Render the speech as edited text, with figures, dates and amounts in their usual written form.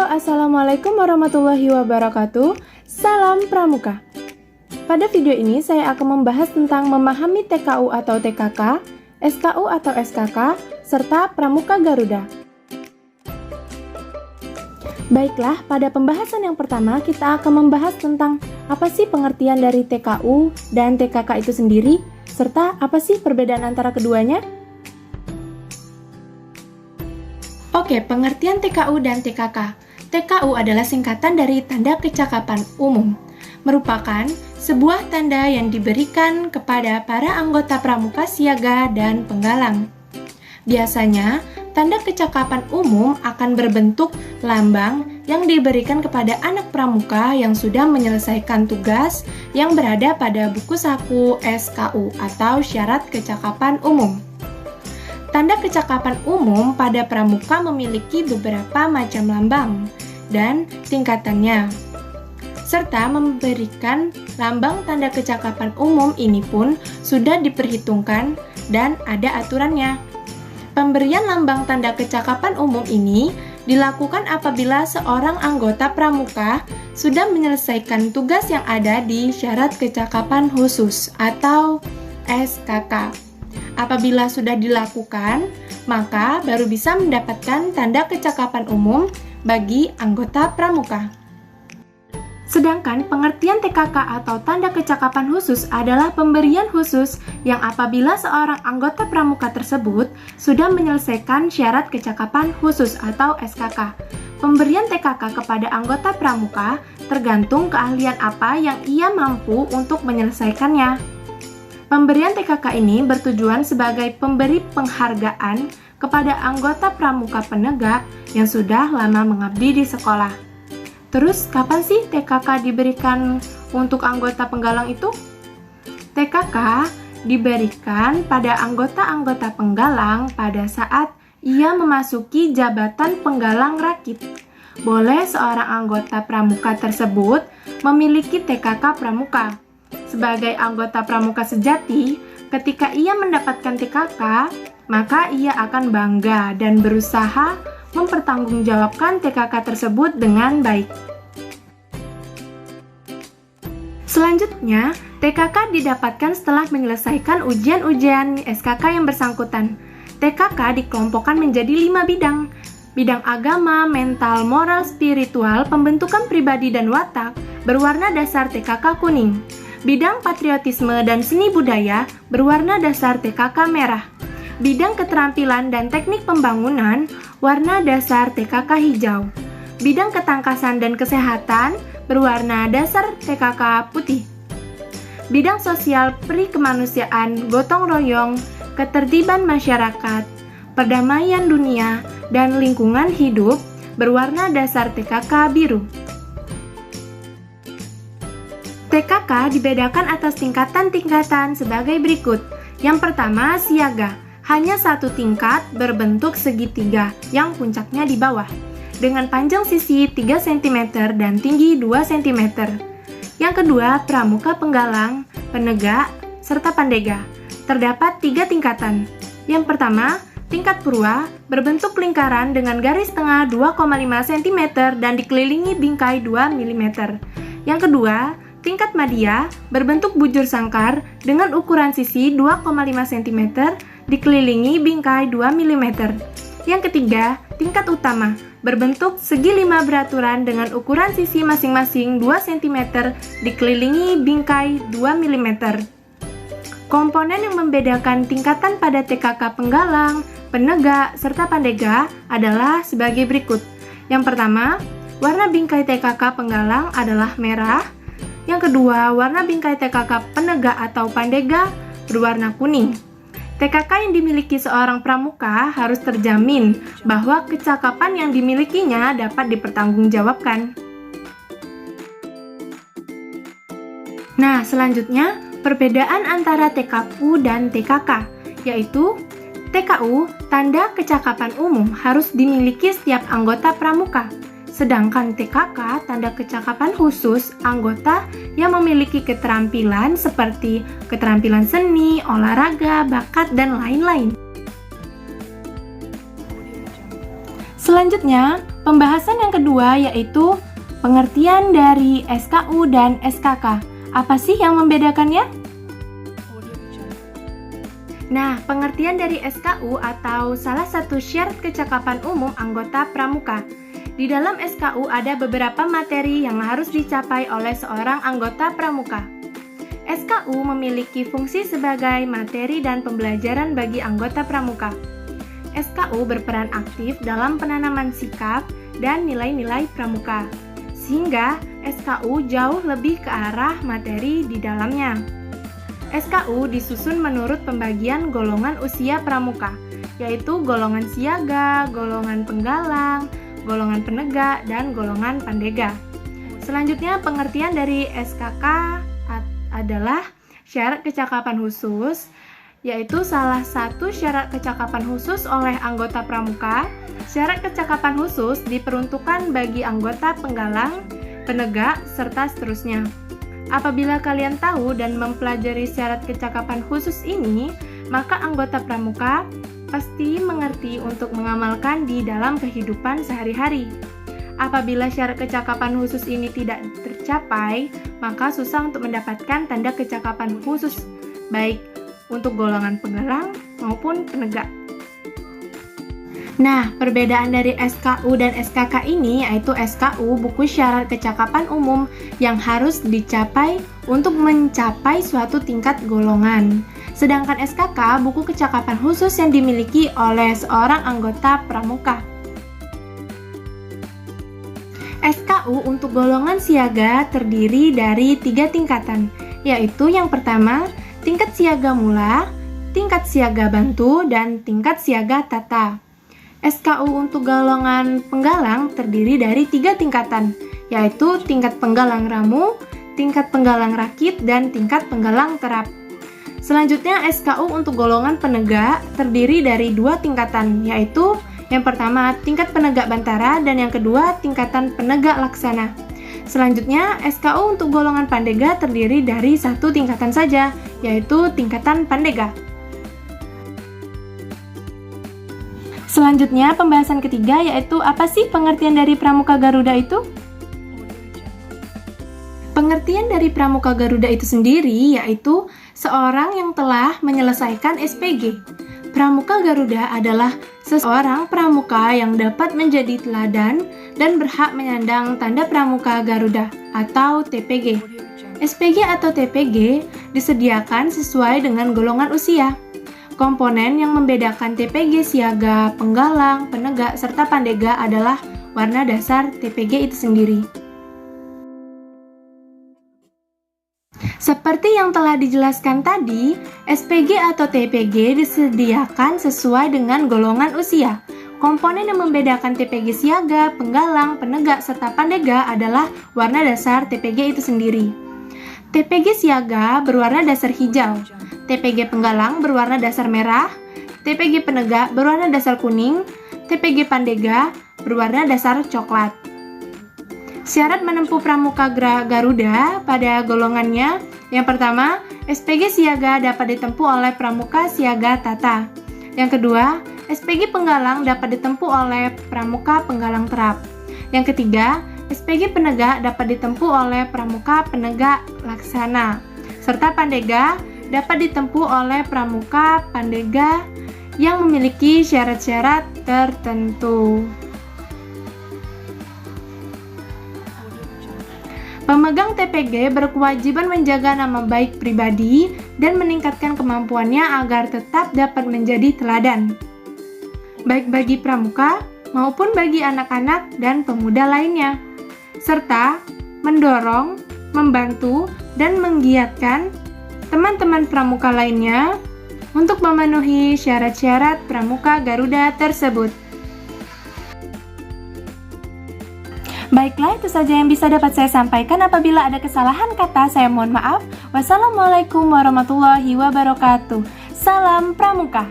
Assalamualaikum warahmatullahi wabarakatuh. Salam Pramuka. Pada video ini saya akan membahas tentang memahami TKU atau TKK, SKU atau SKK, serta Pramuka Garuda. Baiklah, pada pembahasan yang pertama kita akan membahas tentang apa sih pengertian dari TKU dan TKK itu sendiri, serta apa sih perbedaan antara keduanya. Oke, pengertian TKU dan TKK. TKU adalah singkatan dari Tanda Kecakapan Umum, merupakan sebuah tanda yang diberikan kepada para anggota pramuka siaga dan penggalang. Biasanya, tanda kecakapan umum akan berbentuk lambang yang diberikan kepada anak pramuka yang sudah menyelesaikan tugas yang berada pada buku saku SKU atau Syarat Kecakapan Umum. Tanda kecakapan umum pada pramuka memiliki beberapa macam lambang dan tingkatannya, serta memberikan lambang tanda kecakapan umum ini pun sudah diperhitungkan dan ada aturannya. Pemberian lambang tanda kecakapan umum ini dilakukan apabila seorang anggota pramuka sudah menyelesaikan tugas yang ada di Syarat Kecakapan Khusus atau SKK. Apabila sudah dilakukan, maka baru bisa mendapatkan tanda kecakapan umum bagi anggota pramuka. Sedangkan pengertian TKK atau tanda kecakapan khusus adalah pemberian khusus yang apabila seorang anggota pramuka tersebut sudah menyelesaikan syarat kecakapan khusus atau SKK. Pemberian TKK kepada anggota pramuka tergantung keahlian apa yang ia mampu untuk menyelesaikannya. Pemberian TKK ini bertujuan sebagai pemberi penghargaan kepada anggota pramuka penegak yang sudah lama mengabdi di sekolah. Terus, kapan sih TKK diberikan untuk anggota penggalang itu? TKK diberikan pada anggota-anggota penggalang pada saat ia memasuki jabatan penggalang rakit. Boleh seorang anggota pramuka tersebut memiliki TKK pramuka. Sebagai anggota pramuka sejati, ketika ia mendapatkan TKK, maka ia akan bangga dan berusaha mempertanggungjawabkan TKK tersebut dengan baik. Selanjutnya, TKK didapatkan setelah menyelesaikan ujian-ujian SKK yang bersangkutan. TKK dikelompokkan menjadi 5 bidang. Bidang agama, mental, moral, spiritual, pembentukan pribadi dan watak berwarna dasar TKK kuning. Bidang patriotisme dan seni budaya berwarna dasar TKK merah. Bidang keterampilan dan teknik pembangunan warna dasar TKK hijau. Bidang ketangkasan dan kesehatan berwarna dasar TKK putih. Bidang sosial perikemanusiaan, gotong royong, ketertiban masyarakat, perdamaian dunia, dan lingkungan hidup berwarna dasar TKK biru. TKK dibedakan atas tingkatan-tingkatan sebagai berikut. Yang pertama, siaga. Hanya satu tingkat berbentuk segitiga yang puncaknya di bawah, dengan panjang sisi 3 cm dan tinggi 2 cm. Yang kedua, pramuka penggalang, penegak, serta pandega. Terdapat 3 tingkatan. Yang pertama, tingkat purwa, berbentuk lingkaran dengan garis tengah 2,5 cm dan dikelilingi bingkai 2 mm. Yang kedua, tingkat madya berbentuk bujur sangkar dengan ukuran sisi 2,5 cm dikelilingi bingkai 2 mm. Yang ketiga, tingkat utama berbentuk segi 5 beraturan dengan ukuran sisi masing-masing 2 cm dikelilingi bingkai 2 mm. Komponen yang membedakan tingkatan pada TKK penggalang, penegak, serta pandega adalah sebagai berikut. Yang pertama, warna bingkai TKK penggalang adalah merah. Yang kedua, warna bingkai TKK penegak atau pandega berwarna kuning. TKK yang dimiliki seorang pramuka harus terjamin bahwa kecakapan yang dimilikinya dapat dipertanggungjawabkan. Nah, selanjutnya, perbedaan antara TKU dan TKK, yaitu TKU, tanda kecakapan umum, harus dimiliki setiap anggota pramuka. Sedangkan TKK, tanda kecakapan khusus, anggota yang memiliki keterampilan seperti keterampilan seni, olahraga, bakat, dan lain-lain. Selanjutnya, pembahasan yang kedua yaitu pengertian dari SKU dan SKK. Apa sih yang membedakannya? Nah, pengertian dari SKU atau salah satu syarat kecakapan umum anggota pramuka. Di dalam SKU ada beberapa materi yang harus dicapai oleh seorang anggota pramuka. SKU memiliki fungsi sebagai materi dan pembelajaran bagi anggota pramuka. SKU berperan aktif dalam penanaman sikap dan nilai-nilai pramuka, sehingga SKU jauh lebih ke arah materi di dalamnya. SKU disusun menurut pembagian golongan usia pramuka, yaitu golongan siaga, golongan penggalang, golongan penegak, dan golongan pandega. Selanjutnya, pengertian dari SKK adalah syarat kecakapan khusus, yaitu salah satu syarat kecakapan khusus oleh anggota pramuka. Syarat kecakapan khusus diperuntukkan bagi anggota penggalang, penegak, serta seterusnya. Apabila kalian tahu dan mempelajari syarat kecakapan khusus ini, maka anggota pramuka pasti mengerti untuk mengamalkan di dalam kehidupan sehari-hari. Apabila syarat kecakapan khusus ini tidak tercapai, maka susah untuk mendapatkan tanda kecakapan khusus, baik untuk golongan penggalang maupun penegak. Nah, perbedaan dari SKU dan SKK ini yaitu SKU buku syarat kecakapan umum yang harus dicapai untuk mencapai suatu tingkat golongan. Sedangkan SKK buku kecakapan khusus yang dimiliki oleh seorang anggota pramuka. SKU untuk golongan siaga terdiri dari 3 tingkatan, yaitu yang pertama, tingkat siaga mula, tingkat siaga bantu, dan tingkat siaga tata. SKU untuk golongan penggalang terdiri dari 3 tingkatan, yaitu tingkat penggalang ramu, tingkat penggalang rakit, dan tingkat penggalang terap. Selanjutnya, SKU untuk golongan penegak terdiri dari 2 tingkatan, yaitu yang pertama tingkat penegak bantara dan yang kedua tingkatan penegak laksana. Selanjutnya, SKU untuk golongan pandega terdiri dari 1 tingkatan saja, yaitu tingkatan pandega. Selanjutnya, pembahasan ketiga yaitu apa sih pengertian dari Pramuka Garuda itu? Pengertian dari Pramuka Garuda itu sendiri yaitu seorang yang telah menyelesaikan SPG. Pramuka Garuda adalah seseorang pramuka yang dapat menjadi teladan dan berhak menyandang tanda Pramuka Garuda atau TPG. SPG atau TPG disediakan sesuai dengan golongan usia. Komponen yang membedakan TPG siaga, penggalang, penegak, serta pandega adalah warna dasar TPG itu sendiri. Seperti yang telah dijelaskan tadi, SPG atau TPG disediakan sesuai dengan golongan usia. Komponen yang membedakan TPG siaga, penggalang, penegak, serta pandega adalah warna dasar TPG itu sendiri. TPG siaga berwarna dasar hijau, TPG penggalang berwarna dasar merah, TPG penegak berwarna dasar kuning, TPG pandega berwarna dasar coklat. Syarat menempuh Pramuka Garuda pada golongannya, yang pertama, SPG siaga dapat ditempuh oleh Pramuka Siaga Tata. Yang kedua, SPG penggalang dapat ditempuh oleh Pramuka Penggalang Terap. Yang ketiga, SPG penegak dapat ditempuh oleh Pramuka Penegak Laksana. Serta pandega dapat ditempuh oleh Pramuka Pandega yang memiliki syarat-syarat tertentu. Pemegang TPG berkewajiban menjaga nama baik pribadi dan meningkatkan kemampuannya agar tetap dapat menjadi teladan, baik bagi pramuka maupun bagi anak-anak dan pemuda lainnya, serta mendorong, membantu, dan menggiatkan teman-teman pramuka lainnya untuk memenuhi syarat-syarat Pramuka Garuda tersebut. Baiklah, itu saja yang bisa dapat saya sampaikan. Apabila ada kesalahan kata, saya mohon maaf. Wassalamualaikum warahmatullahi wabarakatuh. Salam Pramuka.